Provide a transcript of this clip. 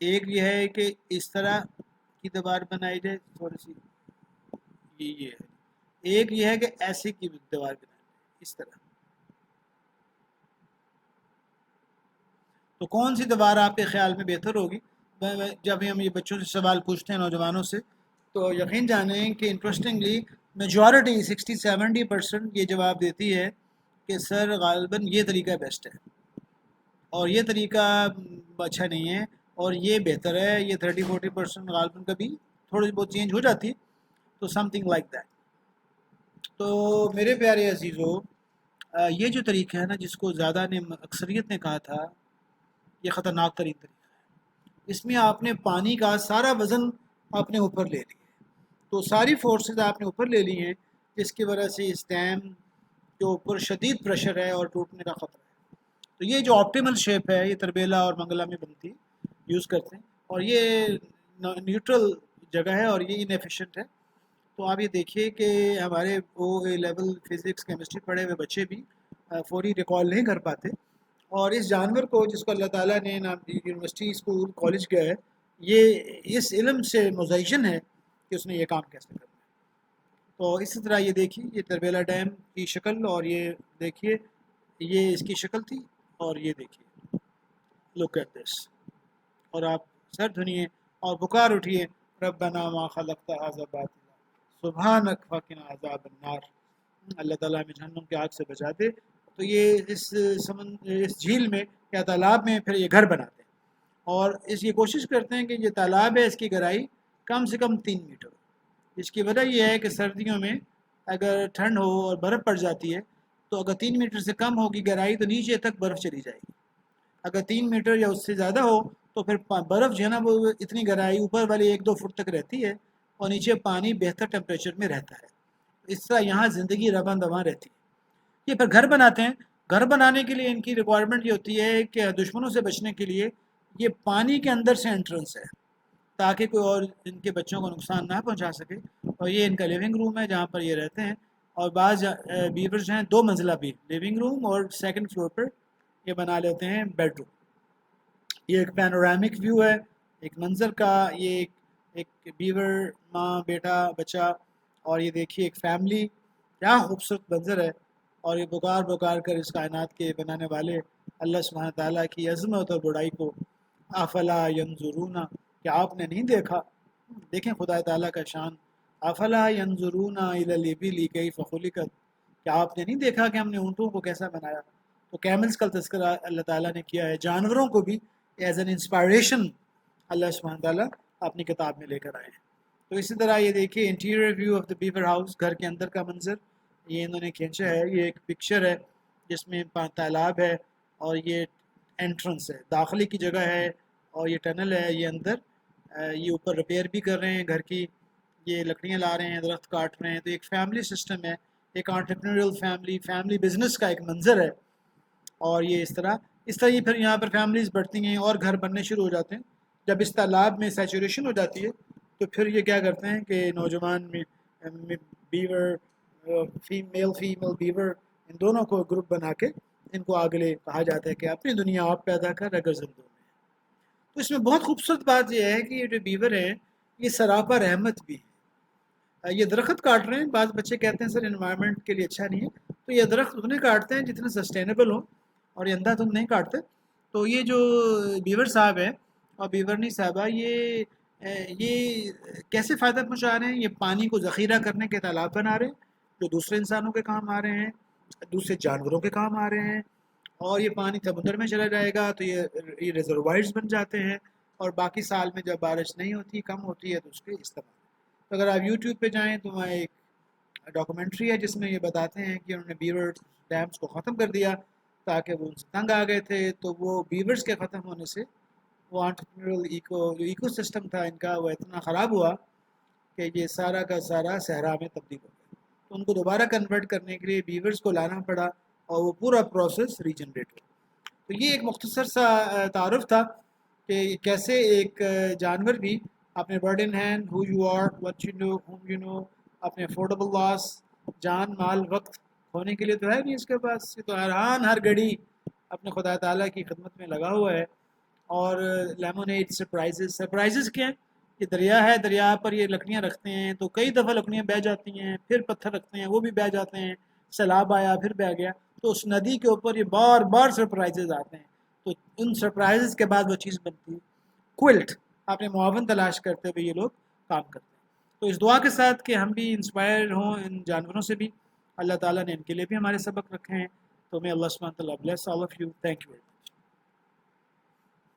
ایک یہ ہے کہ اس طرح کی دیوار بنائی جائے تھوڑی سی، یہ ہے، ایک یہ ہے کہ ایسی کی دیوار بنائی جائے اس طرح. تو کون سی دیوار آپ کے خیال میں بہتر ہوگی؟ جب ہم یہ بچوں سے سوال پوچھتے ہیں، نوجوانوں سے، تو یقین جانیں کہ انٹرسٹنگلی میجورٹی 60-70% یہ جواب دیتی ہے کہ سر غالباً یہ طریقہ بیسٹ ہے، اور یہ طریقہ اچھا نہیں ہے، اور یہ بہتر ہے. یہ 30-40% غالباً کبھی تھوڑی بہت چینج ہو جاتی، تو سم تھنگ لائک دیٹ. تو میرے پیارے عزیزو، یہ جو طریقہ ہے نا، جس کو زیادہ نے اکثریت نے کہا تھا یہ خطرناک ترین طریقہ ہے. اس میں آپ نے پانی کا سارا وزن اپنے اوپر لے لیا، تو ساری فورسز آپ نے اوپر لے لی ہیں، جس کی وجہ سے اس ڈیم کے اوپر شدید پریشر ہے اور ٹوٹنے کا خطرہ ہے. تو یہ جو آپٹیمل شیپ ہے، یہ تربیلا اور منگلا میں بنتی یوز کرتے ہیں، اور یہ نیوٹرل جگہ ہے اور یہ انیفیشینٹ ہے. تو آپ یہ دیکھیے کہ ہمارے وہ اے لیول فزکس کیمسٹری پڑھے ہوئے بچے بھی فوری ریکال نہیں کر پاتے، اور اس جانور کو جس کو اللہ تعالیٰ نے یونیورسٹی اسکول کالج گیا ہے، یہ اس علم سے مزین ہے کہ اس نے یہ کام کیسے کرنا ہے. تو اسی طرح یہ دیکھیے، یہ تربیلا ڈیم کی شکل، اور یہ دیکھیے یہ اس کی شکل تھی، اور یہ دیکھیے لک ایٹ دس. اور آپ سر دھنیے اور پکار اٹھیے، ربنا ما خلقت ھذا باطلا سبحانک فقنا عذاب النار. اللہ تعالیٰ ہمیں جہنم کی آگ سے بچا دے. تو یہ اس جھیل میں یا تالاب میں پھر یہ گھر بناتے ہیں، اور اس کی کوشش کرتے ہیں کہ یہ تالاب ہے، اس کی گہرائی کم سے کم 3 میٹر. اس کی وجہ یہ ہے کہ سردیوں میں اگر ٹھنڈ ہو اور برف پڑ جاتی ہے، تو اگر 3 میٹر سے کم ہوگی گہرائی تو نیچے تک برف چلی جائے گی. اگر 3 میٹر یا اس سے زیادہ ہو تو پھر برف جو ہے نا، وہ اتنی گہرائی اوپر والی 1-2 فٹ تک رہتی ہے، اور نیچے پانی بہتر ٹیمپریچر میں رہتا ہے. اس طرح یہاں زندگی رواں دواں رہتی ہے. یہ پھر گھر بناتے ہیں. گھر بنانے کے لیے ان کی ریکوائرمنٹ یہ ہوتی ہے کہ دشمنوں سے بچنے کے لیے یہ پانی کے اندر سے انٹرنس ہے، تاکہ کوئی اور ان کے بچوں کو نقصان نہ پہنچا سکے. اور یہ ان کا لیونگ روم ہے جہاں پر یہ رہتے ہیں. اور بعض بیورز ہیں 2 منزلہ بھی لیونگ روم، اور 2nd فلور پر یہ بنا لیتے ہیں بیڈ روم. یہ ایک پینورامک ویو ہے ایک منظر کا. یہ ایک بیور، ماں، بیٹا، بچہ، اور یہ دیکھیے ایک فیملی، کیا خوبصورت منظر ہے. اور یہ پکار کر اس کائنات کے بنانے والے اللہ سبحانہ تعالیٰ کی عظمت اور بڑائی کو، افلا ینظرون، کہ آپ نے نہیں دیکھا. دیکھیں خدا تعالیٰ کا شان. افلا ینظرون الی الابل کیف خلقت، کہ آپ نے نہیں دیکھا کہ ہم نے اونٹوں کو کیسا بنایا. تو کیملز کا تذکرہ اللہ تعالیٰ نے کیا ہے. جانوروں کو بھی ایز این انسپائریشن اللہ سبحانہ تعالیٰ اپنی کتاب میں لے کر آئے ہیں. تو اسی طرح یہ دیکھیے interior view of the beaver house, گھر کے اندر کا منظر یہ انہوں نے کھینچا ہے. یہ ایک پکچر ہے جس میں تالاب ہے، اور یہ انٹرنس ہے، داخلے کی جگہ ہے، اور یہ ٹنل ہے. یہ اندر یہ اوپر ریپیئر بھی کر رہے ہیں گھر کی. یہ لکڑیاں لا رہے ہیں، درخت کاٹ رہے ہیں. تو ایک فیملی سسٹم ہے، ایک انٹرپرینیورل فیملی بزنس کا ایک منظر ہے. اور یہ اس طرح یہ پھر یہاں پر فیملیز بڑھتی ہیں اور گھر بننے شروع ہو جاتے ہیں. جب اس تالاب میں سیچوریشن ہو جاتی ہے تو پھر یہ کیا کرتے ہیں کہ نوجوان بیور، میل فیمیل بیور، ان دونوں کو گروپ بنا کے ان کو آگے کہا جاتا ہے کہ اپنی دنیا آپ پیدا کر اگر زندوں میں. تو اس میں بہت خوبصورت بات یہ ہے کہ یہ جو بیور ہیں یہ سراپا رحمت بھی ہے. یہ درخت کاٹ رہے ہیں. بعض بچے کہتے ہیں سر انوائرمنٹ کے لیے اچھا نہیں ہے. تو یہ درخت اتنے کاٹتے ہیں جتنے سسٹینیبل ہو، اور یہ اندھا دھند نہیں کاٹتے. تو یہ جو بیور صاحب ہے اور بیورنی صاحبہ، یہ کیسے فائدہ پہنچا رہے ہیں؟ یہ پانی کو ذخیرہ کرنے کے تالاب بنا رہے ہیں جو دوسرے انسانوں کے کام آ رہے ہیں، دوسرے جانوروں کے کام آ رہے ہیں. اور یہ پانی سمندر میں چلا جائے گا تو یہ ریزروائرز بن جاتے ہیں، اور باقی سال میں جب بارش نہیں ہوتی، کم ہوتی ہے، تو اس کے استعمال. تو اگر آپ یوٹیوب پہ جائیں تو وہاں ایک ڈاکومنٹری ہے جس میں یہ بتاتے ہیں کہ انہوں نے بیور ڈیمز کو ختم کر دیا تاکہ وہ ان سے تنگ آ گئے تھے. تو وہ بیورز کے ختم ہونے سے وہ انٹرپرینیورل ایکو سسٹم تھا ان کا، وہ اتنا خراب ہوا کہ یہ سارا کا سارا صحرا میں تبدیل ہو گیا. تو ان کو دوبارہ کنورٹ کرنے کے لیے بیورز کو لانا پڑا، اور وہ پورا پروسیس ریجنریٹ ہوا. تو یہ ایک مختصر سا تعارف تھا کہ کیسے ایک جانور بھی اپنے bird in hand, who you are, what you know, whom you know, اپنے افورڈیبل لاس، جان مال وقت ہونے کے لیے تو ہے نہیں اس کے پاس. یہ تو ہر گھڑی اپنے خدا تعالیٰ کی خدمت میں لگا ہوا ہے. اور لیمونیڈ سرپرائزز کیا ہیں؟ یہ دریا ہے، دریا پر یہ لکڑیاں رکھتے ہیں تو کئی دفعہ لکڑیاں بہہ جاتی ہیں، پھر پتھر رکھتے ہیں وہ بھی بہہ جاتے ہیں، سیلاب آیا پھر بہہ گیا، تو اس ندی کے اوپر یہ بار بار سرپرائزز آتے ہیں، تو ان سرپرائزز کے بعد وہ چیز بنتی ہے کوئلٹ. آپ نے معاون تلاش کرتے ہوئے یہ لوگ کام کرتے ہیں. تو اس دعا کے ساتھ کہ ہم بھی انسپائر ہوں ان جانوروں سے بھی، اللہ تعالیٰ نے ان کے لیے بھی ہمارے سبق رکھے ہیں. تو میں اللہ سبحانہ تعالیٰ bless all of you. Thank you.